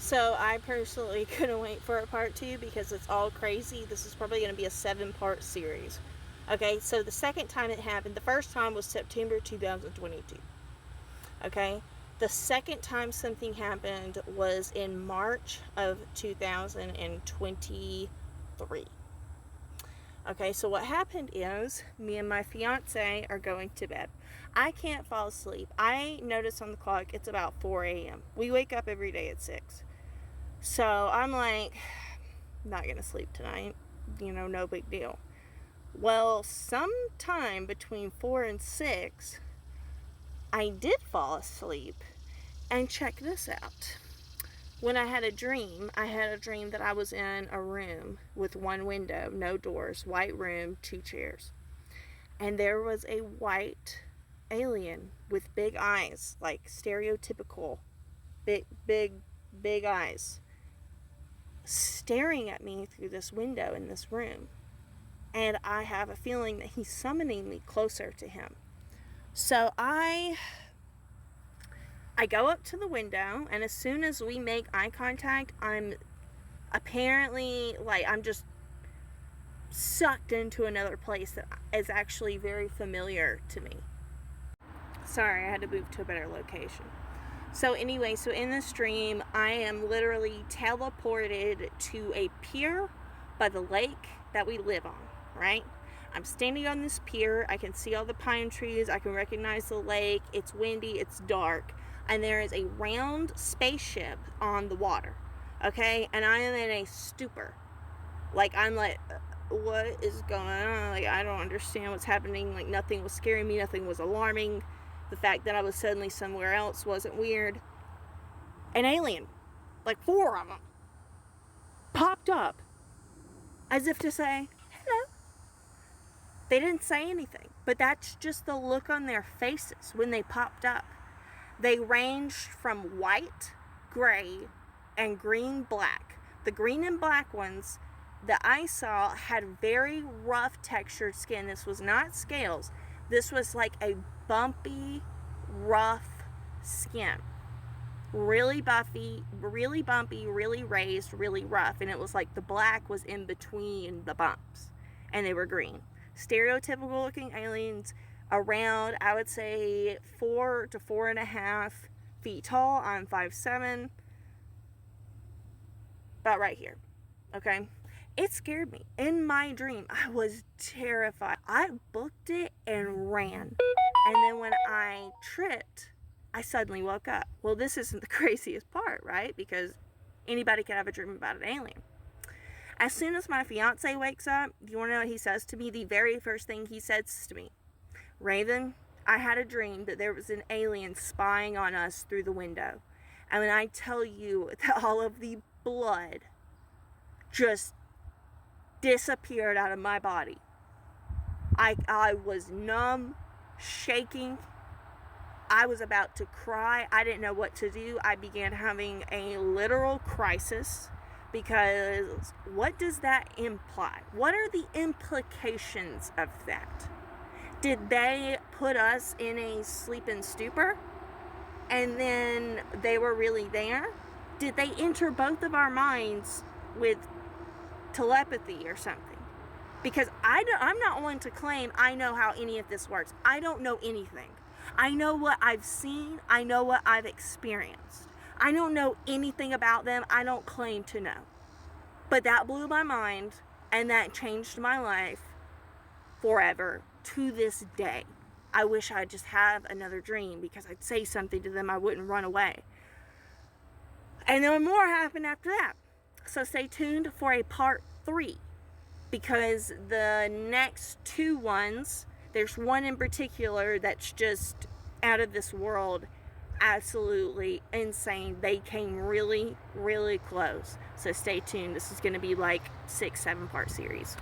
So I personally couldn't wait for a part 2 because it's all crazy. This is probably going to be a 7-part series. Okay, so the second time it happened, the first time was September 2022. Okay, the second time something happened was in March of 2023. Okay, so what happened is me and my fiance are going to bed. I can't fall asleep. I notice on the clock it's about 4 a.m. We wake up every day at 6. So I'm like, not going to sleep tonight. No big deal. Well, sometime between 4 and 6, I did fall asleep. And check this out. When I had a dream that I was in a room with one window, no doors, white room, 2 chairs. And there was a white alien with big eyes, like stereotypical, big eyes, staring at me through this window in this room. And I have a feeling that he's summoning me closer to him. So I go up to the window, and as soon as we make eye contact, I'm just sucked into another place that is actually very familiar to me. Sorry, I had to move to a better location. So anyway, in this dream, I am literally teleported to a pier by the lake that we live on, right? I'm standing on this pier. I can see all the pine trees. I can recognize the lake. It's windy. It's dark. And there is a round spaceship on the water. Okay? And I am in a stupor. I'm like, what is going on? I don't understand what's happening. Nothing was scaring me. Nothing was alarming. The fact that I was suddenly somewhere else wasn't weird. An alien, 4 of them, popped up as if to say, hello. They didn't say anything, but that's just the look on their faces when they popped up. They ranged from white, gray, and green-black. The green and black ones that I saw had very rough textured skin. This was not scales. This was like a bumpy, rough skin. Really bumpy, really raised, really rough. And it was like the black was in between the bumps. And they were green. Stereotypical looking aliens, around, I would say, 4 to 4.5 feet tall. I'm 5'7". About right here. Okay? It scared me. In my dream, I was terrified. I booked it and ran. And then when I tripped, I suddenly woke up. Well, this isn't the craziest part, right? Because anybody could have a dream about an alien. As soon as my fiance wakes up, do you want to know what he says to me? The very first thing he says to me, Raven, I had a dream that there was an alien spying on us through the window. And when I tell you that all of the blood just disappeared out of my body. I was numb, shaking. I was about to cry. I didn't know what to do. I began having a literal crisis because what does that imply? What are the implications of that? Did they put us in a sleep and stupor and then they were really there? Did they enter both of our minds with telepathy or something? Because I'm not one to claim I know how any of this works. I don't know anything. I know what I've seen. I know what I've experienced. I don't know anything about them. I don't claim to know. But that blew my mind, and that changed my life forever to this day. I wish I'd just have another dream because I'd say something to them. I wouldn't run away. And then more happened after that. So stay tuned for a part 3 because the next 2 ones, there's one in particular that's just out of this world, absolutely insane. They came really, really close. So stay tuned. This is going to be 6-7 part series.